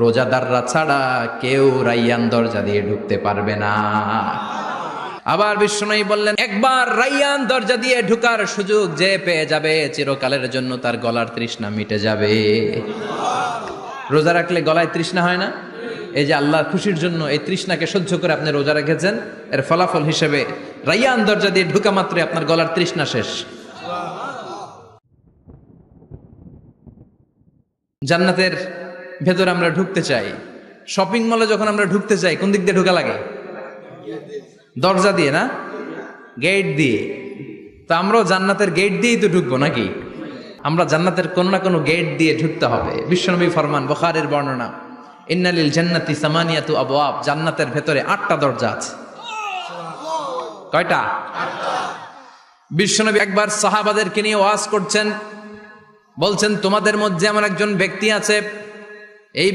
রোজাদাররা ছাড়া কেউ রাইয়ান দরজা দিয়ে ঢুকতে পারবে না। আবার বিশ্বনবী বললেন, একবার রাইয়ান দরজা দিয়ে ঢুকার সুযোগ যে পেয়ে যাবে চিরকালের জন্য তার গলার তৃষ্ণা মিটে যাবে। রোজা রাখলে গলায় তৃষ্ণা হয় না? এই যে আল্লাহর খুশির জন্য এই তৃষ্ণাকে সহ্য করে আপনি রোজা রেখেছেন, এর ফলাফল হিসেবে রাইয়ান দরজা দিয়ে ঢুকা মাত্রই আপনার গলার তৃষ্ণা শেষ। জান্নাতের ভেতরে আমরা ঢুকতে চাই। শপিং মলে যখন আমরা ঢুকতে চাই কোন দিক দিয়ে ঢোকা লাগে? দরজা দিয়ে না, গেট দিয়ে। তো আমরাও জান্নাতের গেট দিয়েই তো ঢুকবো নাকি? আমরা জান্নাতের কোন না কোনো গেট দিয়ে ঢুকতে হবে। বিশ্বনবী ফরমান, বুখারীর বর্ণনা, ইন্নালিল জান্নাতি সামানিয়াতু আবওয়াব, জান্নাতের ভেতরে 8টা দরজা আছে। কয়টা? বিশ্বনবী একবার সাহাবাদেরকে নিয়ে ওয়াজ করছেন, বলছেন তোমাদের মধ্যে এমন একজন ব্যক্তি আছে, এই